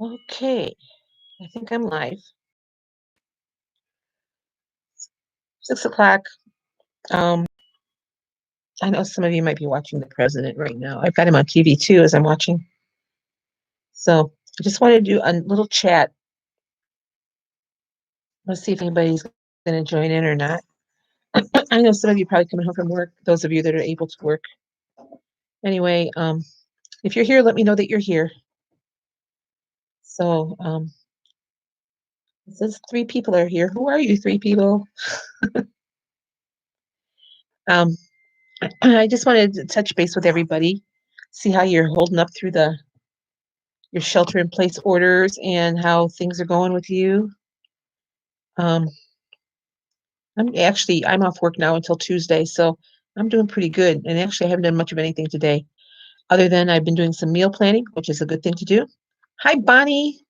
Okay, I think I'm live. 6 o'clock. Um, I know some of you might be watching the president right now. I've got him on TV too as I'm watching. So I just wanted to do a little chat. Let's see if anybody's going to join in or not. I know some of you probably coming home from work, those of you that are able to work. Anyway, if you're here, let me know that you're here. So it says 3 people are here. Who are you, 3 people? Um, I just wanted to touch base with everybody, see how you're holding up through your shelter in place orders and how things are going with you. Um, I'm off work now until Tuesday, so I'm doing pretty good. And actually, I haven't done much of anything today, other than I've been doing some meal planning, which is a good thing to do. Hi, Bonnie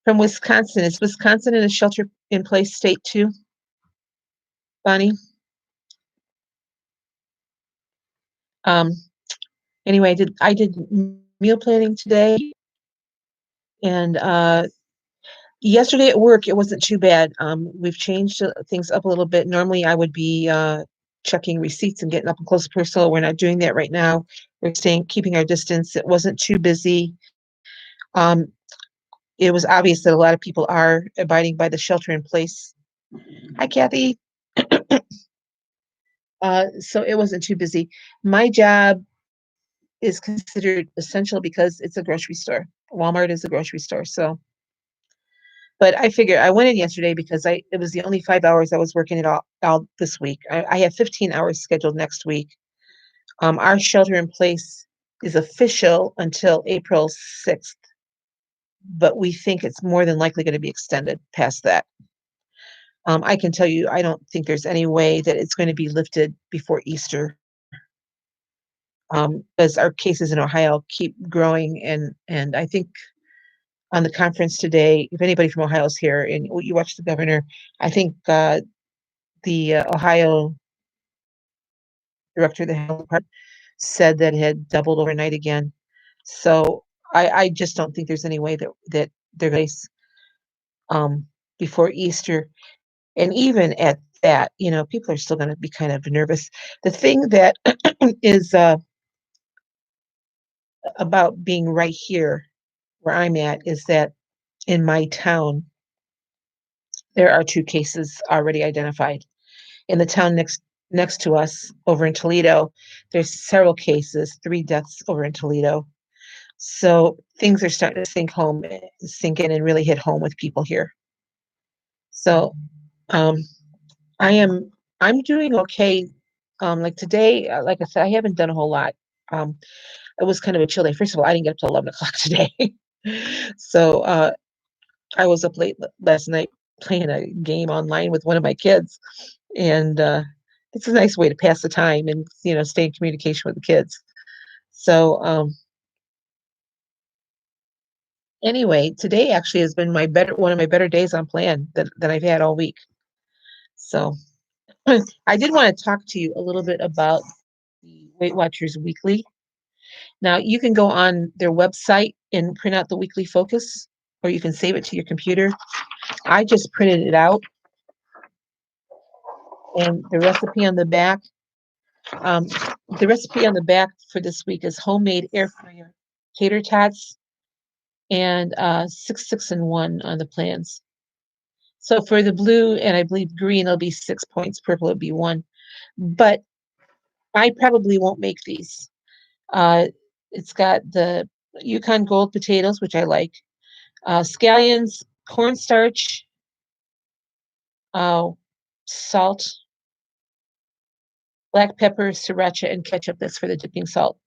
from Wisconsin. Is Wisconsin in a shelter in place state too, Bonnie? Um, anyway, I did meal planning today, and yesterday at work, it wasn't too bad. We've changed things up a little bit. Normally, I would be checking receipts and getting up and close and personal. We're not doing that right now. We're keeping our distance. It wasn't too busy. Um, it was obvious that a lot of people are abiding by the shelter in place. Hi, Kathy. So it wasn't too busy. My job is considered essential because it's a grocery store. Walmart is a grocery store. So, but I figured I went in yesterday because it was the only 5 hours I was working it all this week. I have 15 hours scheduled next week. Our shelter in place is official until April 6th, but we think it's more than likely going to be extended past that. I can tell you, I don't think there's any way that it's going to be lifted before Easter, as our cases in Ohio keep growing. And I think on the conference today, if anybody from Ohio is here and you watch the governor, I think the Ohio director of the health department said that it had doubled overnight again. So I just don't think there's any way that they're going to um, before Easter. And even at that, people are still going to be kind of nervous. The thing that is about being right here where I'm at is that in my town, there are 2 cases already identified. In the town next to us over in Toledo, there's several cases, 3 deaths over in Toledo. So things are starting to sink in and really hit home with people here. So um, I am I'm doing okay. Like today, like I said, I haven't done a whole lot. Um, it was kind of a chill day. First of all, I didn't get up till 11 o'clock today, so I was up late last night playing a game online with one of my kids, and it's a nice way to pass the time and stay in communication with the kids. So anyway, today actually has been my better one of my better days on plan that I've had all week. So I did want to talk to you a little bit about the Weight Watchers Weekly. Now you can go on their website and print out the weekly focus, or you can save it to your computer. I just printed it out, and um, the recipe on the back for this week is homemade air fryer tater tots and 6, 6, and 1 on the plans. So for the blue and I believe green, it'll be 6 points. Purple, it'll be 1. But I probably won't make these. Uh, it's got the Yukon Gold potatoes, which I like, scallions, cornstarch, uh, salt, black pepper, sriracha, and ketchup. That's for the dipping salt.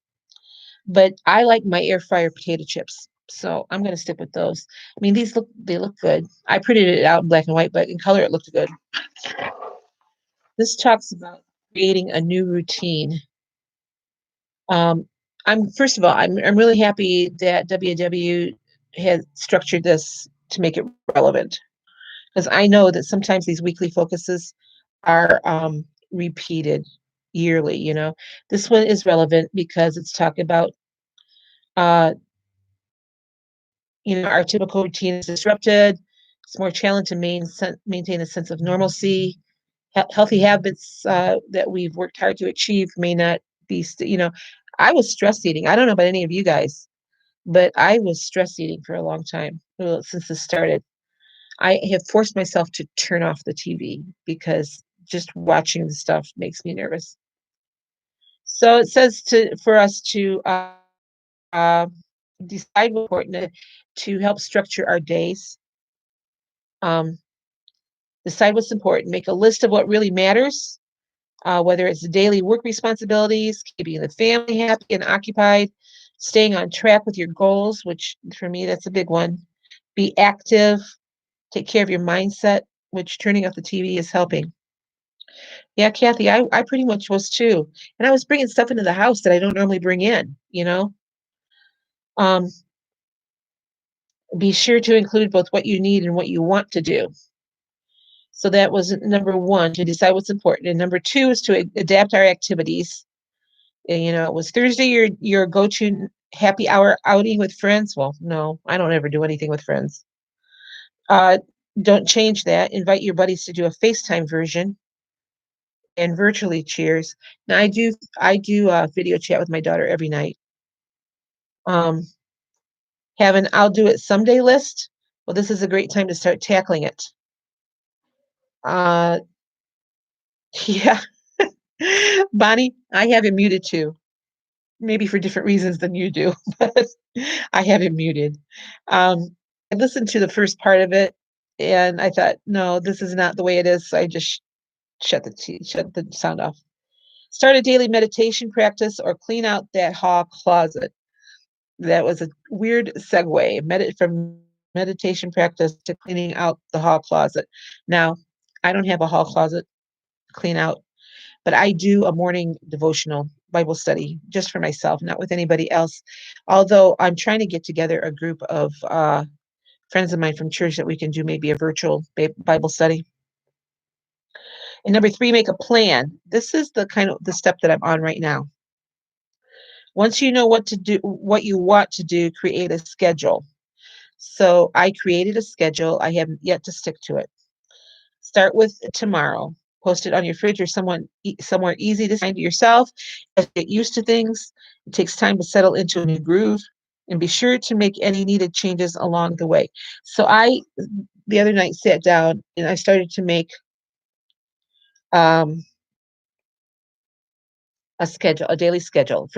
But I like my air fryer potato chips, so I'm gonna stick with those. I mean, they look good. I printed it out in black and white, but in color it looked good. This talks about creating a new routine. Um, I'm first of all, I'm really happy that WW has structured this to make it relevant, because I know that sometimes these weekly focuses are repeated yearly. This one is relevant because it's talking about uh, Our typical routine is disrupted. It's more challenging to maintain a sense of normalcy. Healthy habits that we've worked hard to achieve may not be, I was stress eating. I don't know about any of you guys, but I was stress eating for a long time, well, since this started. I have forced myself to turn off the TV because just watching the stuff makes me nervous. So it says for us to decide what's important to help structure our days. Um, Decide what's important. Make a list of what really matters, whether it's daily work responsibilities, keeping the family happy and occupied, staying on track with your goals, which for me, that's a big one. Be active, take care of your mindset, which turning off the TV is helping. Yeah, Kathy, I pretty much was too. And I was bringing stuff into the house that I don't normally bring in. Um, be sure to include both what you need and what you want to do. So that was number one, to decide what's important. And number two is to adapt our activities. And, was Thursday your go-to happy hour outing with friends? Well, no, I don't ever do anything with friends. Uh, don't change that. Invite your buddies to do a FaceTime version and virtually cheers. Now I do video chat with my daughter every night. Um, have an I'll do it someday list. Well, this is a great time to start tackling it. Uh, yeah, Bonnie, I have him muted too. Maybe for different reasons than you do, but I have him muted. I listened to the first part of it, and I thought, no, this is not the way it is. So I just shut the sound off. Start a daily meditation practice or clean out that hall closet. That was a weird segue from meditation practice to cleaning out the hall closet. Now, I don't have a hall closet to clean out, but I do a morning devotional Bible study just for myself, not with anybody else. Although I'm trying to get together a group of friends of mine from church that we can do maybe a virtual Bible study. And number three, make a plan. This is the step that I'm on right now. Once you know what to do, what you want to do, create a schedule. So I created a schedule. I haven't yet to stick to it. Start with tomorrow. Post it on your fridge or somewhere easy to find yourself. As you get used to things, it takes time to settle into a new groove, and be sure to make any needed changes along the way. So I, the other night, sat down and I started to make um, a daily schedule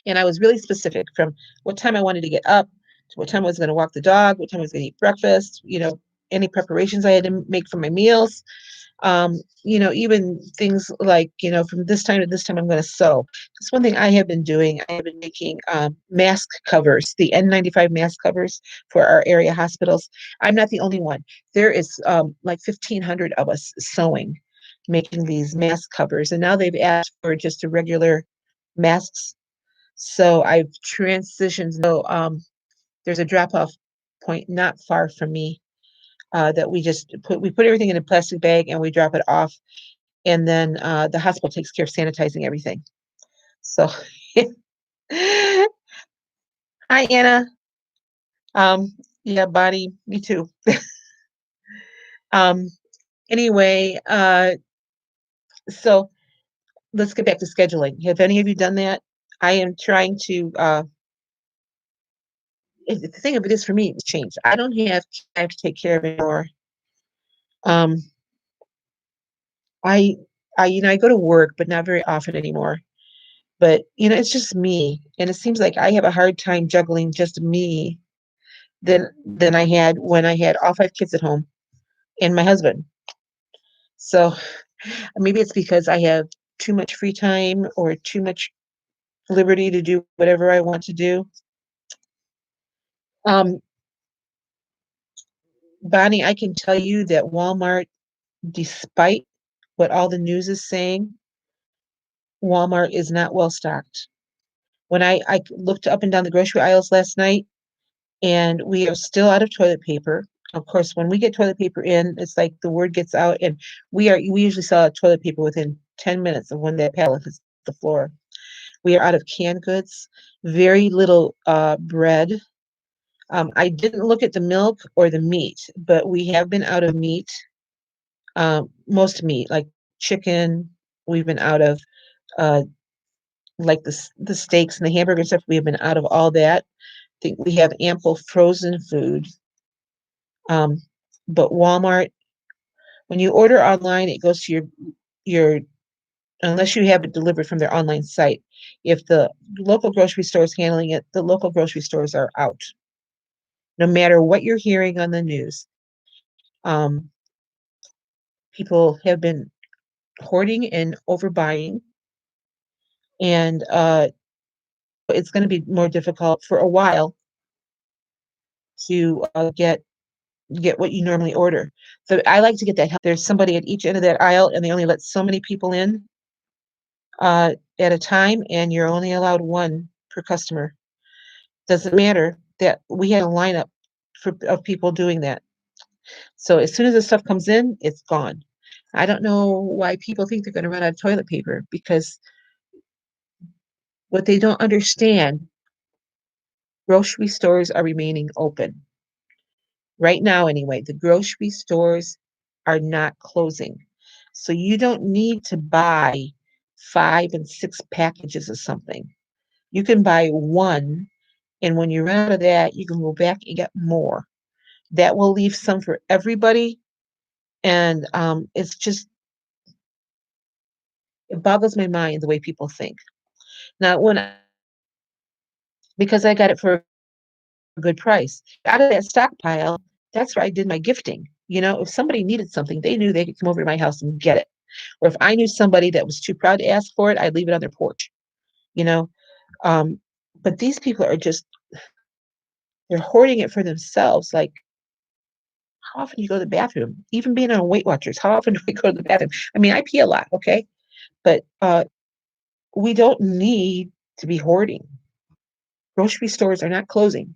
and I was really specific from what time I wanted to get up to what time I was going to walk the dog, what time I was going to eat breakfast, any preparations I had to make for my meals. Even things like, from this time to this time, I'm going to sew. That's one thing I have been doing. I have been making mask covers, the N95 mask covers for our area hospitals. I'm not the only one. There is like 1,500 of us sewing, making these mask covers. And now they've asked for just a regular masks. So I've transitioned. So there's a drop off point not far from me that we put everything in a plastic bag and we drop it off, and then the hospital takes care of sanitizing everything. So, hi Anna. Yeah, Bonnie, me too. um, anyway, so let's get back to scheduling. Have any of you done that? I am trying to. The thing of it is, for me, it's changed. I have to take care of it more. Um, I, I go to work, but not very often anymore. But it's just me, and it seems like I have a hard time juggling just me than I had when I had all five kids at home and my husband. So maybe it's because I have too much free time or too much liberty to do whatever I want to do. Um, Bonnie, I can tell you that Walmart, despite what all the news is saying, Walmart is not well stocked. When I looked up and down the grocery aisles last night, and we are still out of toilet paper. Of course, when we get toilet paper in, it's like the word gets out, and we usually sell toilet paper within 10 minutes of when that pallet hits the floor. We are out of canned goods, very little bread. I didn't look at the milk or the meat, but we have been out of meat, most meat, like chicken. We've been out of uh, like the steaks and the hamburger stuff. We have been out of all that. I think we have ample frozen food. Um, but Walmart, when you order online, it goes to your unless you have it delivered from their online site. If the local grocery store is handling it, the local grocery stores are out. No matter what you're hearing on the news, um, people have been hoarding and overbuying, and it's going to be more difficult for a while to get what you normally order. So I like to get that help. There's somebody at each end of that aisle, and they only let so many people in at a time, and you're only allowed one per customer. Doesn't matter that we had a lineup of people doing that. So as soon as the stuff comes in, it's gone. I don't know why people think they're going to run out of toilet paper because what they don't understand, grocery stores are remaining open. Right now, anyway, the grocery stores are not closing. So you don't need to buy 5 and 6 packages of something. You can buy one, and when you run out of that, you can go back and get more. That will leave some for everybody. And it's just, it boggles my mind the way people think. Now, because I got it for a good price, out of that stockpile, that's where I did my gifting. If somebody needed something, they knew they could come over to my house and get it. Or if I knew somebody that was too proud to ask for it, I'd leave it on their porch, you know. Um, but these people are just, they're hoarding it for themselves. Like, how often do you go to the bathroom? Even being on Weight Watchers, how often do we go to the bathroom? I mean, I pee a lot, okay? But we don't need to be hoarding. Grocery stores are not closing.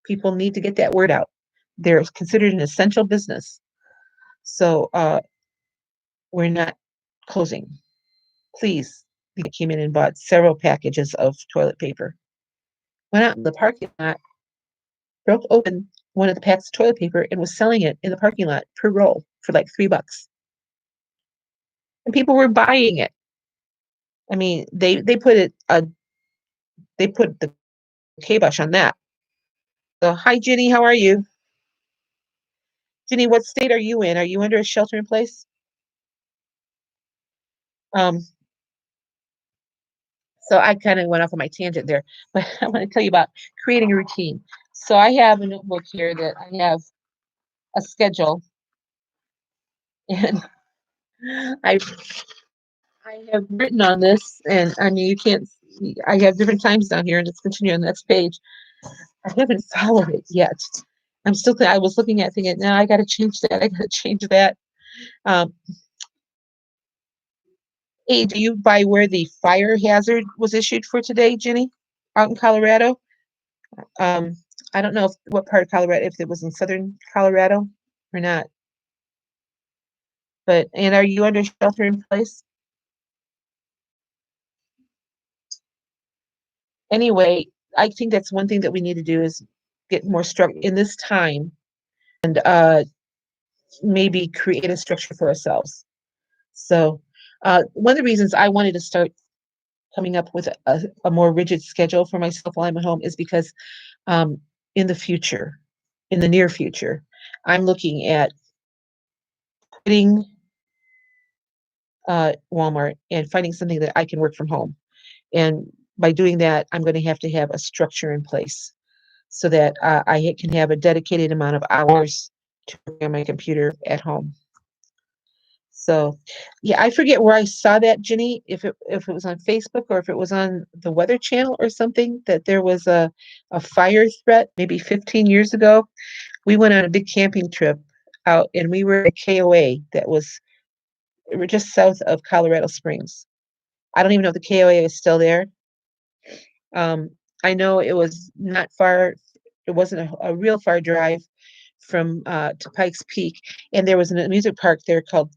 People need to get that word out. They're considered an essential business. So we're not closing. Please. I came in and bought several packages of toilet paper. Went out in the parking lot, broke open one of the packs of toilet paper and was selling it in the parking lot per roll for like $3. And people were buying it. I mean, they put the kibosh on that. So hi Ginny, how are you? Ginny, what state are you in? Are you under a shelter in place? Um, so I kind of went off on my tangent there, but I want to tell you about creating a routine. So I have a notebook here that I have a schedule, and I I have written on this, and I mean you can't. I have different times down here, and it's continue on the next page. I haven't followed it yet. I'm still. I was looking at thinking, now I got to change that. I got to change that. Um, hey, do you by where the fire hazard was issued for today, Jenny, out in Colorado? Um, I don't know what part of Colorado, if it was in southern Colorado or not. But and are you under shelter in place? Anyway, I think that's one thing that we need to do is get more structure in this time and maybe create a structure for ourselves. So one of the reasons I wanted to start coming up with a more rigid schedule for myself while I'm at home is because um, in the future, in the near future, I'm looking at quitting Walmart and finding something that I can work from home. And by doing that, I'm going to have a structure in place so that I can have a dedicated amount of hours to work on my computer at home. So, yeah, I forget where I saw that, Ginny, if it was on Facebook or if it was on the Weather Channel or something, that there was a fire threat maybe 15 years ago. We went on a big camping trip out and we were at KOA we were just south of Colorado Springs. I don't even know if the KOA is still there. Um, I know it was not far, it wasn't a real far drive from to Pikes Peak, and there was an amusement park there called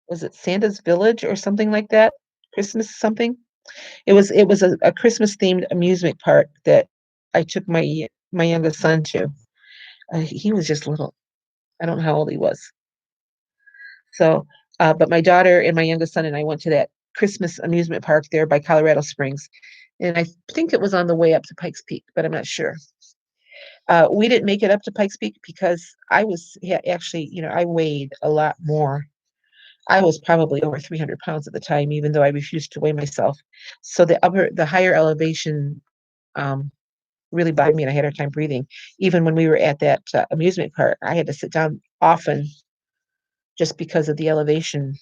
was it Santa's Village or something like that? Christmas something. It was a Christmas themed amusement park that I took my youngest son to. He was just little. I don't know how old he was. So, but my daughter and my youngest son and I went to that Christmas amusement park there by Colorado Springs, and I think it was on the way up to Pikes Peak, but I'm not sure. We didn't make it up to Pikes Peak because actually, I weighed a lot more. I was probably over 300 pounds at the time, even though I refused to weigh myself. So the higher elevation um, really bothered me, and I had a hard time breathing. Even when we were at that amusement park, I had to sit down often just because of the elevation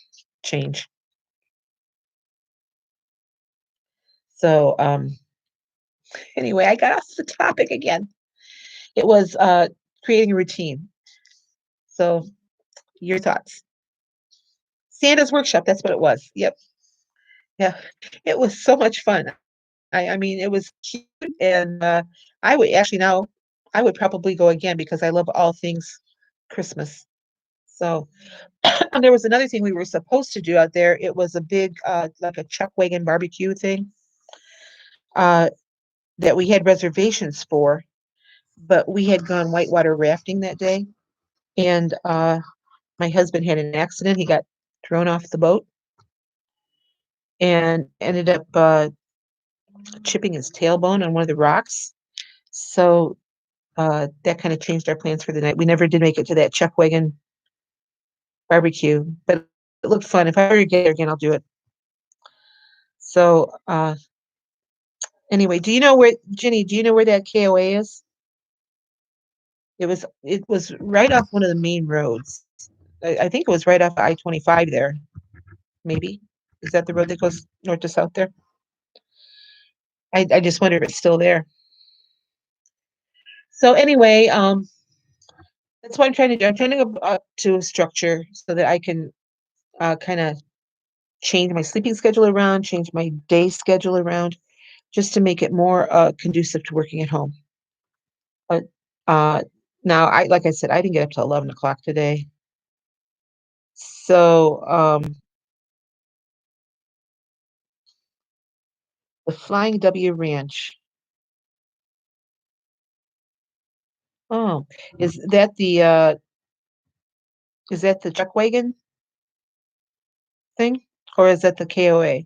change. So anyway, I got off the topic again. It was creating a routine. So your thoughts? Santa's workshop. That's what it was. Yep. Yeah. It was so much fun. I mean, it was cute, and I would actually now I would probably go again because I love all things Christmas. So and there was another thing we were supposed to do out there. It was a big like a chuck wagon barbecue thing uh that we had reservations for, but we had gone whitewater rafting that day, and my husband had an accident. He got thrown off the boat and ended up chipping his tailbone on one of the rocks. So that kind of changed our plans for the night. We never did make it to that chuck wagon barbecue, but it looked fun. If I ever get there again, I'll do it. So anyway, do you know where Jenny? Do you know where that KOA is? It was right off one of the main roads. I think it was right off I-25 there. Maybe is that the road that goes north to south there? I just wonder if it's still there. So anyway, that's what I'm trying to do. I'm trying to go up to a structure so that I can kind of change my sleeping schedule around, change my day schedule around, just to make it more conducive to working at home. But uh, now, like I said, I didn't get up till 11 o'clock today. So the Flying W Ranch. Oh, is that the chuck wagon thing, or is that the KOA?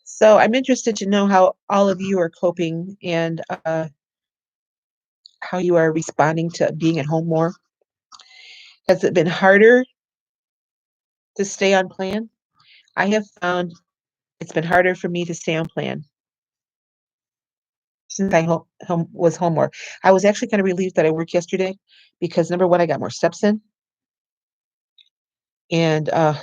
So I'm interested to know how all of you are coping and how you are responding to being at home more. Has it been harder to stay on plan? I have found it's been harder for me to stay on plan since was home more. I was actually kind of relieved that I worked yesterday because number one, I got more steps in, and there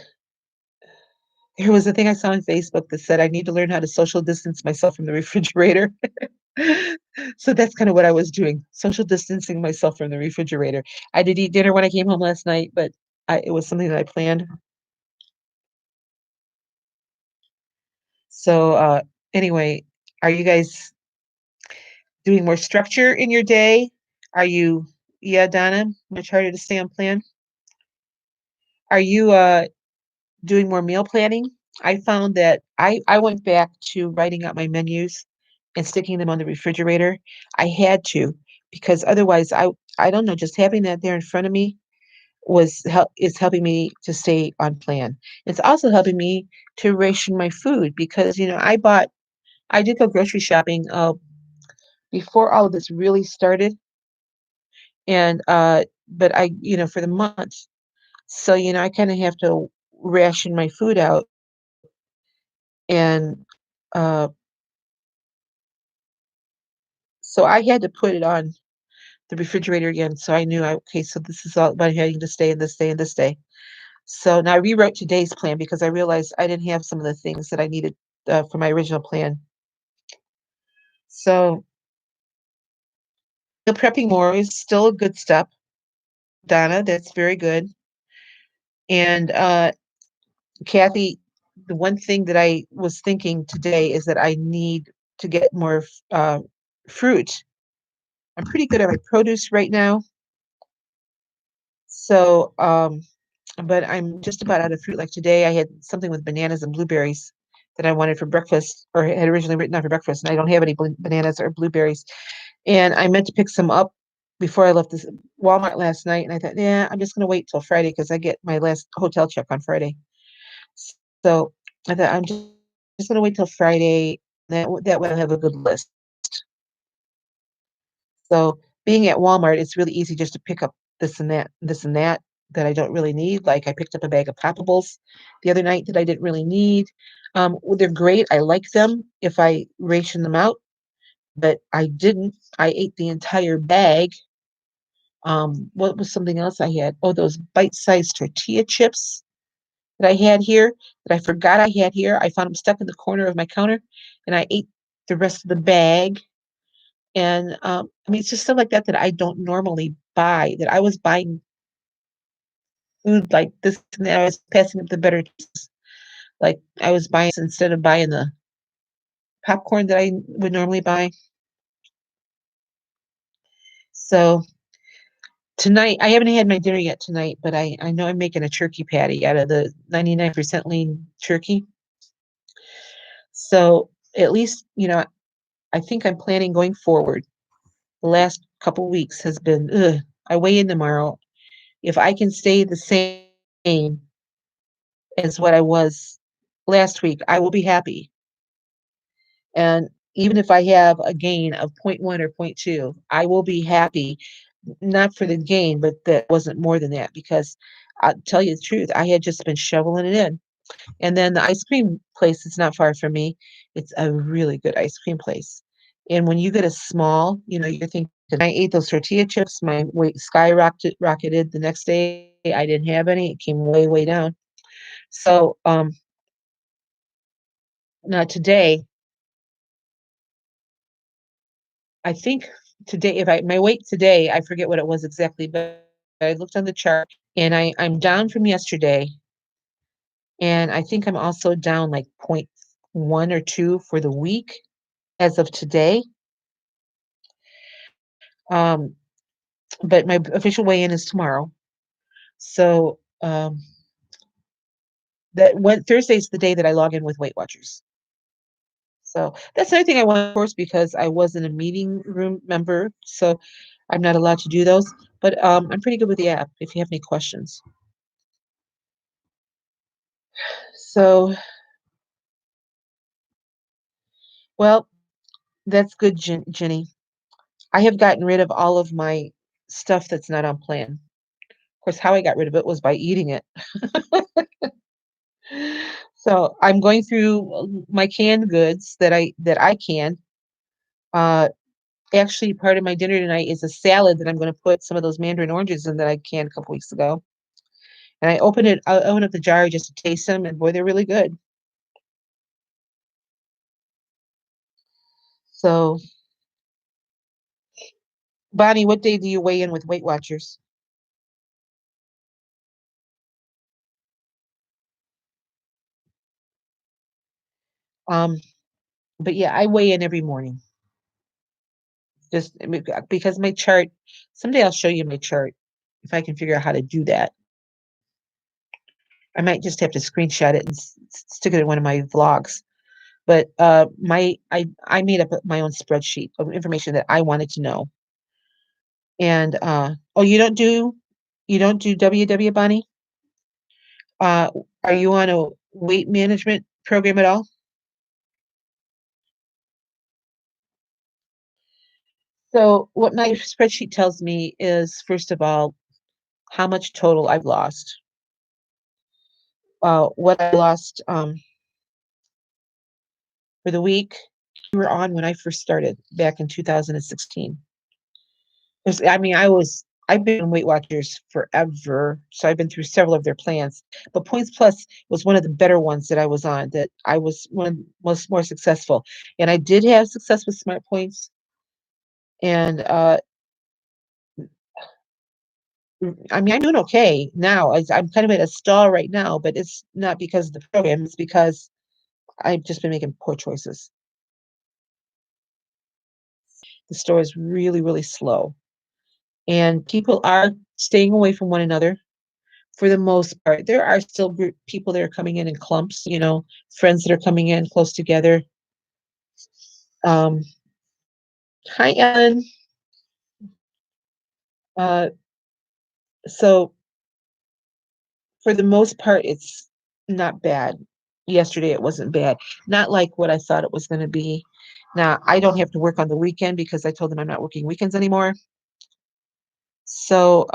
was a thing I saw on Facebook that said I need to learn how to social distance myself from the refrigerator. So that's kind of what I was doing, social distancing myself from the refrigerator. I did eat dinner when I came home last night, but it was something that I planned. So anyway, are you guys doing more structure in your day? Are you, yeah, Donna, much harder to stay on plan? Are you doing more meal planning? I found that I went back to writing out my menus and sticking them on the refrigerator. I had to because otherwise I don't know, just having that there in front of me is helping me to stay on plan. It's also helping me to ration my food because I did go grocery shopping before all of this really started, and but for the month. So, I kind of have to ration my food out, and uh so I had to put it on the refrigerator again. So I knew okay, so this is all about having to stay in this day and this day. So now I rewrote today's plan because I realized I didn't have some of the things that I needed for my original plan. So meal prepping more is still a good step, Donna. That's very good. And Kathy, the one thing that I was thinking today is that I need to get more fruit. I'm pretty good at my produce right now. So, but I'm just about out of fruit. Like today, I had something with bananas and blueberries, that I wanted for breakfast, or had originally written down for breakfast, and I don't have any bananas or blueberries. And I meant to pick some up before I left this Walmart last night, and I thought, yeah, I'm just gonna wait till Friday because I get my last hotel check on Friday. So I thought I'm just gonna wait till Friday. That way I'll have a good list. So being at Walmart, it's really easy just to pick up this and that I don't really need. Like I picked up a bag of poppables the other night that I didn't really need. Well, they're great. I like them if I ration them out, but I didn't. I ate the entire bag. What was something else I had? Oh, those bite-sized tortilla chips that I had here that I forgot I had here. I found them stuck in the corner of my counter, and I ate the rest of the bag. And I mean, it's just stuff like that that I don't normally buy. That I was buying food like this, and then I was passing up the better choices. Like I was buying instead of buying the popcorn that I would normally buy. So tonight, I haven't had my dinner yet tonight, but I know I'm making a turkey patty out of the 99% lean turkey. So at least, I think I'm planning going forward. The last couple weeks has been, ugh, I weigh in tomorrow. If I can stay the same as what I was last week, I will be happy. And even if I have a gain of point 0.1 or point 0.2, I will be happy, not for the gain, but that wasn't more than that because I'll tell you the truth, I had just been shoveling it in. And then the ice cream place is not far from me. It's a really good ice cream place. And when you get a small, you're thinking, I ate those tortilla chips, my weight rocketed the next day. I didn't have any. It came way, way down. So now today, I think today, if I my weight today, I forget what it was exactly, but I looked on the chart and I'm down from yesterday. And I think I'm also down like point 0.1 or 2 for the week as of today. Um, but my official weigh-in is tomorrow. So that when Thursday's the day that I log in with Weight Watchers. So that's another thing I want, of course, because I wasn't a meeting room member, so I'm not allowed to do those. But I'm pretty good with the app if you have any questions. So, well, that's good, Jenny. I have gotten rid of all of my stuff that's not on plan. Of course, how I got rid of it was by eating it. So I'm going through my canned goods that I can. Uh, Actually, part of my dinner tonight is a salad that I'm going to put some of those mandarin oranges in that I canned a couple weeks ago. And I open up the jar just to taste them, and boy, they're really good. So, Bonnie, what day do you weigh in with Weight Watchers? Um, but yeah, I weigh in every morning. Just because my chart, someday I'll show you my chart if I can figure out how to do that. I might just have to screenshot it and stick it in one of my vlogs. But I made up my own spreadsheet of information that I wanted to know. And oh, you don't do WW, Bonnie? Uh, are you on a weight management program at all? So what my spreadsheet tells me is, first of all, how much total I've lost. What I lost for the week we were on when I first started back in 2016. I mean, I've been on Weight Watchers forever, so I've been through several of their plans. But Points Plus was one of the better ones that I was on. That I was more successful, and I did have success with Smart Points. And I mean, I'm doing okay now. I'm kind of at a stall right now, but it's not because of the program. It's because I've just been making poor choices. The store is really, really slow, and people are staying away from one another. for the most part. There are still people that are coming in clumps, friends that are coming in close together. Um, Hi, Ellen. Uh, so for the most part, it's not bad. Yesterday, it wasn't bad. Not like what I thought it was going to be. Now, I don't have to work on the weekend because I told them I'm not working weekends anymore. So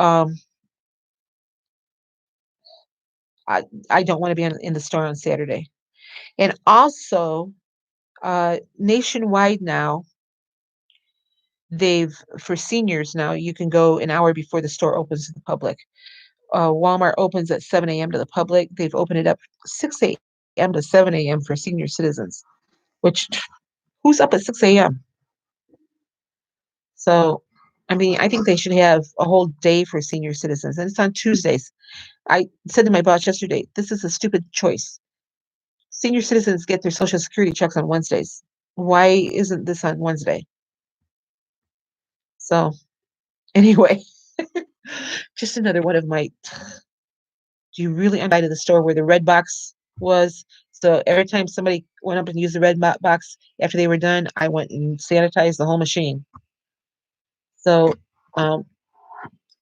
I, I don't want to be in the store on Saturday. And also, nationwide now, for seniors now, you can go an hour before the store opens to the public. Walmart opens at 7 a.m. to the public. They've opened it up 6 a.m. to 7 a.m. for senior citizens, which who's up at 6 a.m.? So, I mean, I think they should have a whole day for senior citizens, and it's on Tuesdays. I said to my boss yesterday, this is a stupid choice. Senior citizens get their Social Security checks on Wednesdays. Why isn't this on Wednesday? So, anyway, just another one of my, do you really invite to the store where the red box was? So every time somebody went up and used the red box after they were done, I went and sanitized the whole machine. So um,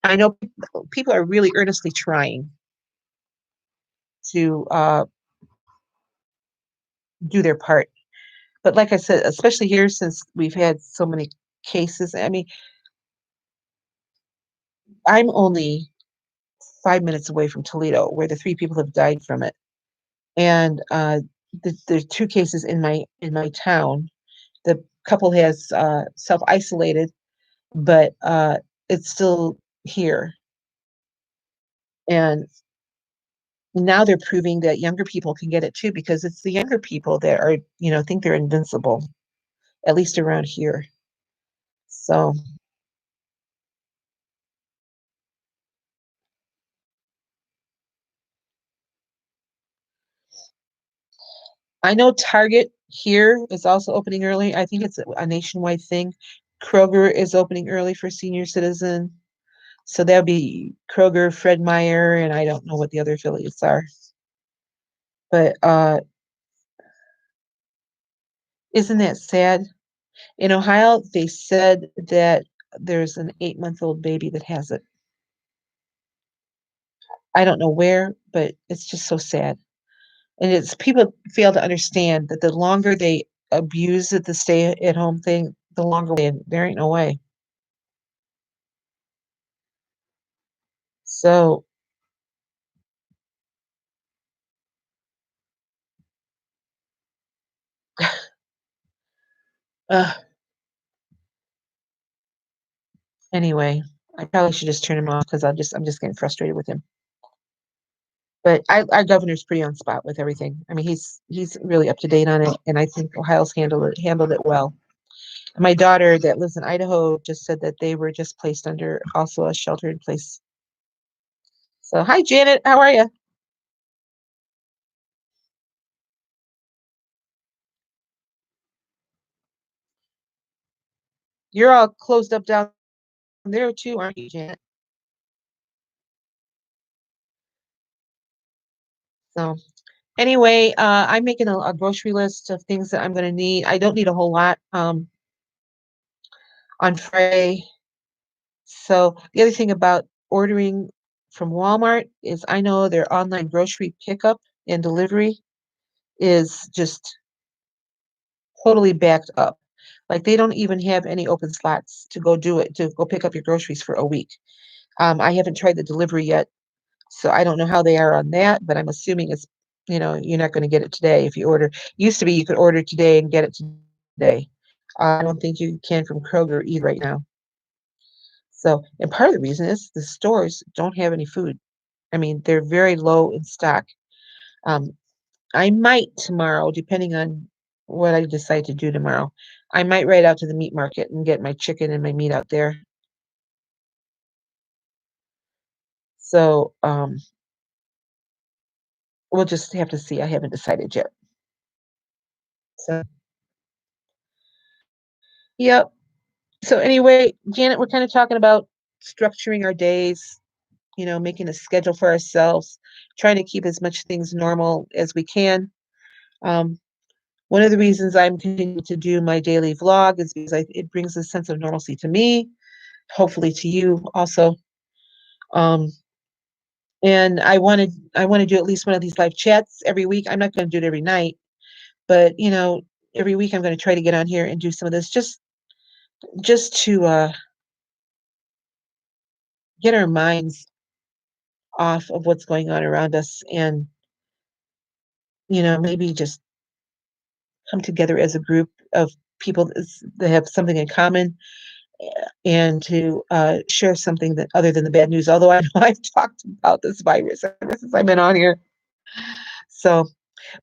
I know people are really earnestly trying to do their part. But like I said, especially here since we've had so many cases, I mean, I'm only 5 minutes away from Toledo, where the three people have died from it, and there's two cases in my town. The couple has self isolated, but it's still here, and now they're proving that younger people can get it too because it's the younger people that are think they're invincible, at least around here. So I know Target here is also opening early. I think it's a nationwide thing. Kroger is opening early for senior citizen. So that'll be Kroger, Fred Meyer, and I don't know what the other affiliates are. But isn't that sad? In Ohio, they said that there's an 8-month-old baby that has it. I don't know where, but it's just so sad. And it's people fail to understand that the longer they abuse it, the stay at home thing, the longer there ain't no way. So uh, anyway, I probably should just turn him off because I'm just getting frustrated with him. But our governor's pretty on spot with everything. I mean, he's really up to date on it, and I think Ohio's handled it well. My daughter that lives in Idaho just said that they were just placed under also a shelter in place. So, hi Janet, how are you? You're all closed up down there too, aren't you, Janet? So, anyway, I'm making a grocery list of things that I'm going to need. I don't need a whole lot on Friday. So, the other thing about ordering from Walmart is I know their online grocery pickup and delivery is just totally backed up. Like they don't even have any open slots to go do it, to go pick up your groceries for a week. I haven't tried the delivery yet, so I don't know how they are on that, but I'm assuming you're not going to get it today if you order. Used to be you could order today and get it today. I don't think you can from Kroger either right now. So, and part of the reason is the stores don't have any food. I mean, they're very low in stock. Um, I might tomorrow, depending on what I decide to do tomorrow, I might ride out to the meat market and get my chicken and my meat out there. So, we'll just have to see. I haven't decided yet. So, yep. So anyway, Janet, we're kind of talking about structuring our days. making a schedule for ourselves, trying to keep as much things normal as we can. Um, One of the reasons I'm continuing to do my daily vlog is because it brings a sense of normalcy to me, hopefully to you also. Um, and I want to do at least one of these live chats every week. I'm not going to do it every night, but every week I'm going to try to get on here and do some of this just to get our minds off of what's going on around us and maybe just come together as a group of people that have something in common and to share something that other than the bad news. Although I know I've talked about this virus ever since I've been on here. So,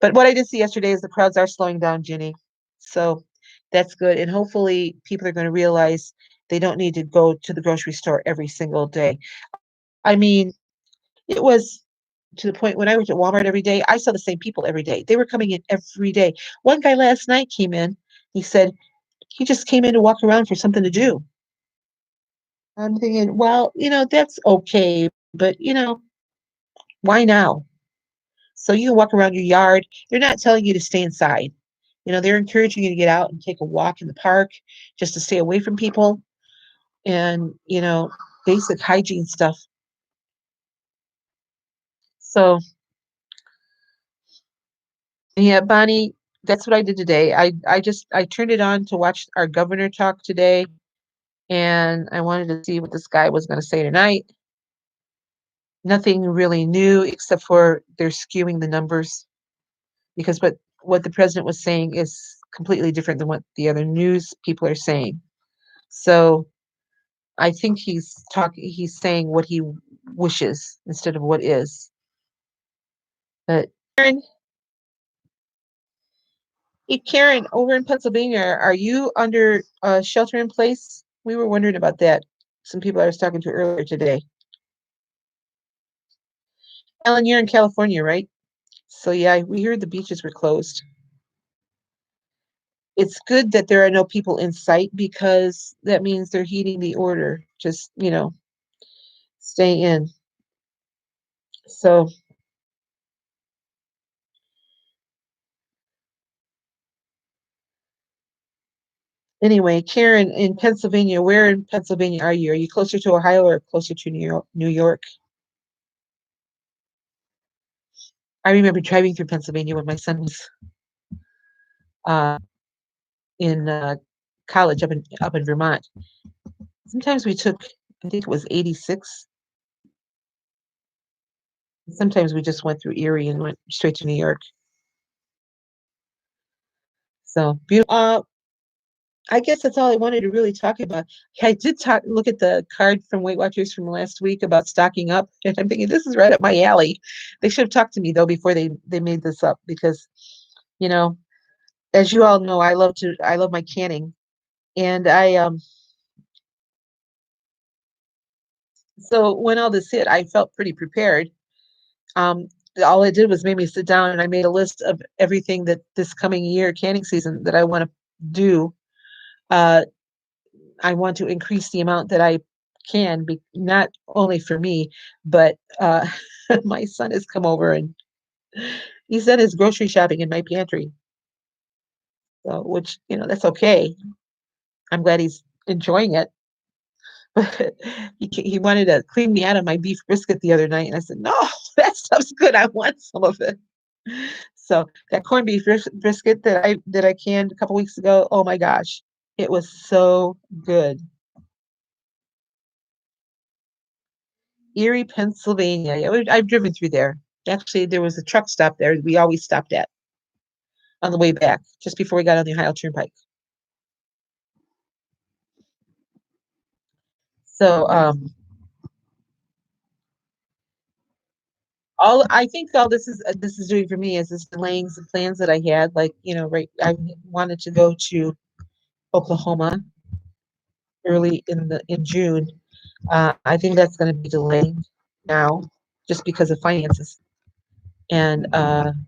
but what I did see yesterday is the crowds are slowing down, Ginny. So that's good. And hopefully people are going to realize they don't need to go to the grocery store every single day. I mean, it was to the point when I worked at Walmart every day, I saw the same people every day. They were coming in every day. One guy last night came in. He said he just came in to walk around for something to do. I'm thinking, well, that's okay, but why now? So you can walk around your yard. They're not telling you to stay inside. They're encouraging you to get out and take a walk in the park just to stay away from people and, basic hygiene stuff. So, yeah, Bonnie, that's what I did today. I turned it on to watch our governor talk today, and I wanted to see what this guy was going to say tonight. Nothing really new except for they're skewing the numbers because what the president was saying is completely different than what the other news people are saying. So I think he's saying what he wishes instead of what is. But Karen, hey Karen, over in Pennsylvania, are you under shelter in place? We were wondering about that. Some people I was talking to earlier today. Ellen, you're in California, right? So yeah, we heard the beaches were closed. It's good that there are no people in sight because that means they're heeding the order. Just, stay in. So anyway, Karen, in Pennsylvania, where in Pennsylvania are you? Are you closer to Ohio or closer to New York? New York? I remember driving through Pennsylvania when my son was uh, in college up in Vermont. Sometimes we took, I think it was 86. Sometimes we just went through Erie and went straight to New York. So beautiful. I guess that's all I wanted to really talk about. I did look at the card from Weight Watchers from last week about stocking up, and I'm thinking this is right up my alley. They should have talked to me though before they made this up because, you know, as you all know, I love my canning, and so when all this hit, I felt pretty prepared. Um, all it did was made me sit down and I made a list of everything that this coming year canning season that I want to do. Uh, I want to increase the amount that I can be not only for me, but my son has come over and he's done his grocery shopping in my pantry. So, which, that's okay. I'm glad he's enjoying it. But he wanted to clean me out of my beef brisket the other night. And I said, no, that stuff's good. I want some of it. So that corned beef brisket that I canned a couple weeks ago, oh my gosh, it was so good. Erie, Pennsylvania. Yeah, I've driven through there. Actually, there was a truck stop there we always stopped at on the way back, just before we got on the Ohio Turnpike. So all I think all this is doing for me is this delaying some plans that I had. Like, right, I wanted to go to Oklahoma early in June. I think that's going to be delayed now just because of finances. And I'm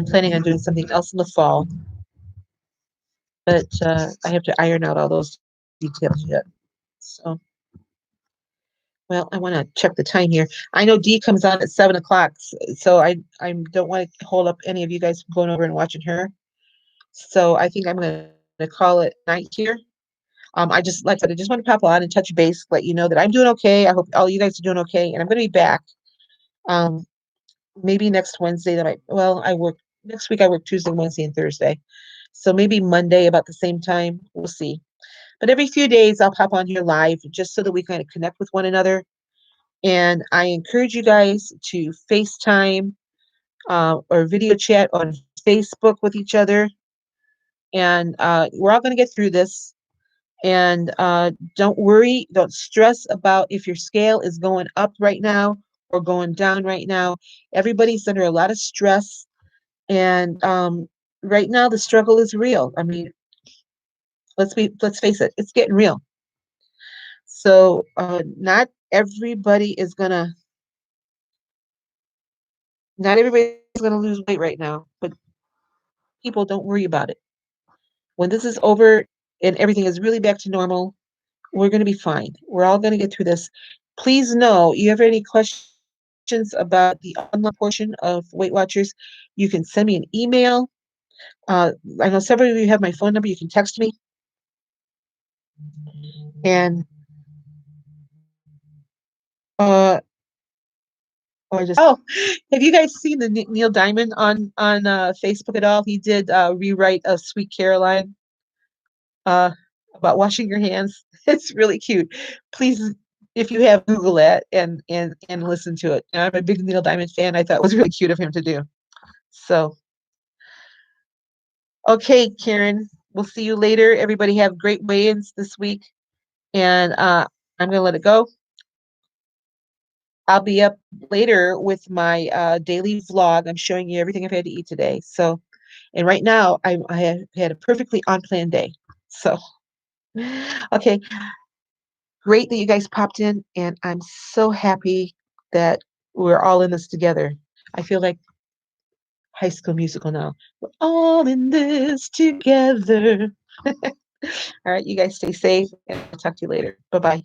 planning on doing something else in the fall, but I have to iron out all those details yet. So Well, I want to check the time here. I know Dee comes on at 7 o'clock, so I don't want to hold up any of you guys from going over and watching her. So I think I'm going to call it night here. I just like I said, I just want to pop on and touch base, let you know that I'm doing okay. I hope all you guys are doing okay, and I'm going to be back. Um, maybe next Wednesday that well, I work next week. I work Tuesday, Wednesday, and Thursday. So maybe Monday about the same time. We'll see. But every few days I'll pop on here live just so that we kind of connect with one another. And I encourage you guys to FaceTime or video chat on Facebook with each other. And we're all going to get through this. And don't worry, don't stress about if your scale is going up right now or going down right now. Everybody's under a lot of stress. And right now, the struggle is real. I mean, let's face it, it's getting real. So not everybody's gonna lose weight right now, but people don't worry about it. When this is over and everything is really back to normal, we're gonna be fine. We're all gonna get through this. Please know, you have any questions about the online portion of Weight Watchers, you can send me an email. I know several of you have my phone number. You can text me. And uh, or just have you guys seen the Neil Diamond on Facebook at all? He did rewrite a Sweet Caroline uh about washing your hands. It's really cute. Please, if you have, Google it and listen to it. I'm a big Neil Diamond fan. I thought it was really cute of him to do. So, okay, Karen, we'll see you later. Everybody have great weigh-ins this week, and I'm gonna let it go. I'll be up later with my daily vlog. I'm showing you everything I've had to eat today. So, and right now I have had a perfectly on-plan day. So, okay, great that you guys popped in, and I'm so happy that we're all in this together. I feel like High School Musical now. We're all in this together. All right, you guys stay safe, and I'll talk to you later. Bye bye.